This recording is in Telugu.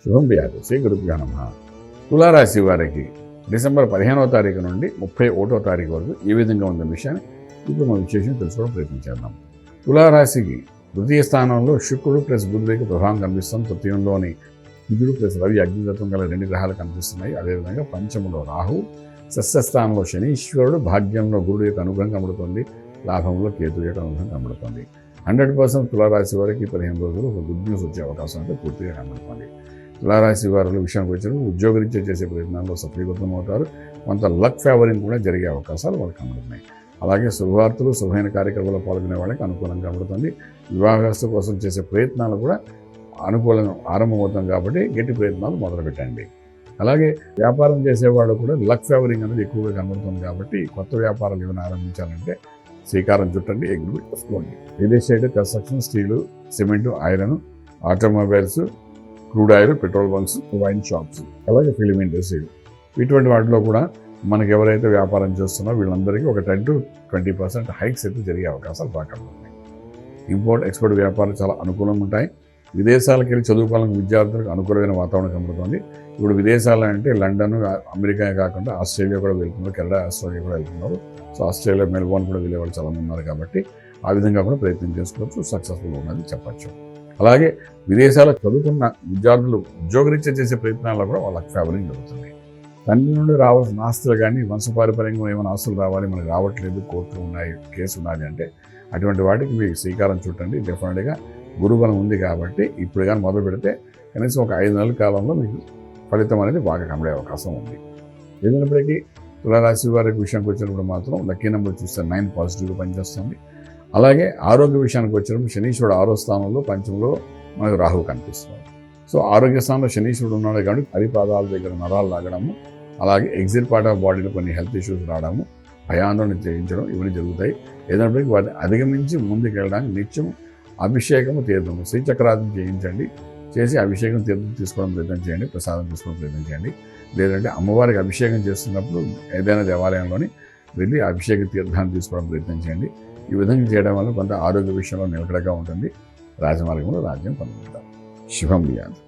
శుభం వ్యాధి శ్రీ గురుభ్యో నమః. తులారాశి వారికి డిసెంబర్ 15వ తారీఖు నుండి 31వ తారీఖు వరకు ఏ విధంగా ఉందన్న విషయాన్ని ఇప్పుడు మనం విశేషం తెలుసుకోవడం ప్రయత్నించేద్దాం. తులారాశికి తృతీయ స్థానంలో శుక్రుడు ప్లస్ బుధుడికి ప్రభావం కనిపిస్తుంది. తృతీయంలోని బుధుడు ప్లస్ రవి అగ్నితత్వం గల 2 గ్రహాలు కనిపిస్తున్నాయి. అదేవిధంగా పంచములో రాహు, సస్యస్థానంలో శనీశ్వరుడు, భాగ్యంలో గురుడు యొక్క అనుగ్రహం కనబడుతుంది. లాభంలో కేతు యొక్క అనుగ్రహం కనబడుతుంది. 100% తులారాశి వారికి 15 రోజులు ఒక గుడ్ న్యూస్ వచ్చే అవకాశం అయితే పూర్తిగా కనబడుతుంది. తులారాశి వారి విషయానికి వచ్చినప్పుడు ఉద్యోగరీత్యా చేసే ప్రయత్నాల్లో సఫలీకృతం అవుతారు. కొంత లక్ ఫేవరింగ్ కూడా జరిగే అవకాశాలు వాళ్ళకి కనబడుతున్నాయి. అలాగే శుభవార్తలు, శుభమైన కార్యక్రమాల్లో పాల్గొనే వాళ్ళకి అనుకూలంగా కనబడుతుంది. వివాహస్తు కోసం చేసే ప్రయత్నాలు కూడా అనుకూలంగా ఆరంభమవుతాం కాబట్టి గట్టి ప్రయత్నాలు మొదలుపెట్టండి. అలాగే వ్యాపారం చేసేవాళ్ళు కూడా లక్ ఫేవరింగ్ అనేది ఎక్కువగా కనబడుతుంది కాబట్టి కొత్త వ్యాపారాలు ఏమైనా ఆరంభించాలంటే శ్రీకారం చుట్టండి, ఎగ్జిక్యూట్ చేసుకోండి. Real estate, construction, steel, cement, iron, automobiles, crude oil, petrol bunks, wine shops, అలాగే ఫిలిం ఇండస్ట్రీలు, ఇటువంటి వాటిలో కూడా మనకి ఎవరైతే వ్యాపారం చేస్తున్నారో వీళ్ళందరికీ ఒక 10 to 20% హైక్స్ అయితే జరిగే అవకాశాలు బాగా కనబడుతున్నాయి. ఇంపోర్ట్ ఎక్స్పోర్ట్ వ్యాపారాలు చాలా అనుకూలంగా ఉంటాయి. విదేశాలకు వెళ్ళి చదువుకోవాలని విద్యార్థులకు అనుకూలమైన వాతావరణం కనబడుతుంది. ఇప్పుడు విదేశాలు అంటే లండన్, అమెరికా కాకుండా ఆస్ట్రేలియా కూడా వెళ్తున్నారు, కెనడా, ఆస్ట్రేలియా కూడా వెళ్తున్నారు. సో ఆస్ట్రేలియా, మెల్బోర్న్ కూడా వెళ్ళే వాళ్ళు చాలామంది ఉన్నారు కాబట్టి ఆ విధంగా కూడా ప్రయత్నం చేసుకోవచ్చు. సక్సెస్ఫుల్ ఉన్నది చెప్పచ్చు. అలాగే విదేశాల్లో చదువుకున్న విద్యార్థులు ఉద్యోగరీత్యా చేసే ప్రయత్నాల్లో కూడా వాళ్ళకి ఫేవరింగ్ జరుగుతుంది. తండ్రి నుండి రావాల్సిన ఆస్తులు కానీ వంశపారంపర్యంగా ఏమైనా ఆస్తులు రావాలి, మనకు రావట్లేదు, కోర్టులు ఉన్నాయి, కేసు ఉన్నది అంటే అటువంటి వాటికి మీరు శ్రీకారం చుట్టండి. డెఫినెట్గా గురుబలం ఉంది కాబట్టి ఇప్పుడు కానీ మొదలు పెడితే కనీసం ఒక 5 నెలల కాలంలో మీకు ఫలితం అనేది బాగా కనబడే అవకాశం ఉంది. ఏదైనప్పటికీ తులారాశి వారికి విషయానికి వచ్చినప్పుడు మాత్రం లక్కీ నెంబర్ చూస్తే 9 పాజిటివ్గా పనిచేస్తుంది. అలాగే ఆరోగ్య విషయానికి వచ్చినప్పుడు శనీశ్వరుడు 6వ స్థానంలో, పంచంలో మనకు రాహువు కనిపిస్తుంది. సో ఆరోగ్య స్థానంలో శనీశ్వరుడు ఉన్నాడు కాబట్టి అరిపాదాల దగ్గర నరాలు లాగడము, అలాగే ఎగ్జిట్ పార్ట్ ఆఫ్ బాడీలో కొన్ని హెల్త్ ఇష్యూస్ రావడము, భయాందోళన చేయించడం ఇవన్నీ జరుగుతాయి. ఏదైనప్పటికీ వాటిని అధిగమించి ముందుకు వెళ్ళడానికి నిత్యం అభిషేకము, తీర్థము, శ్రీచక్రార్థం చేయించండి. చేసి అభిషేకం తీర్థం తీసుకోవడం ప్రయత్నం చేయండి, ప్రసాదం తీసుకోవడం ప్రయత్నం చేయండి. లేదంటే అమ్మవారికి అభిషేకం చేస్తున్నప్పుడు ఏదైనా దేవాలయంలోని వెళ్ళి అభిషేక తీర్థాన్ని తీసుకోవడం ప్రయత్నం చేయండి. ఈ విధంగా చేయడం వల్ల కొంత ఆరోగ్య విషయంలో నిలకడగా ఉంటుంది. రాజమార్గంలో రాజ్యం పొందుతారు. శుభం వ్యాధి.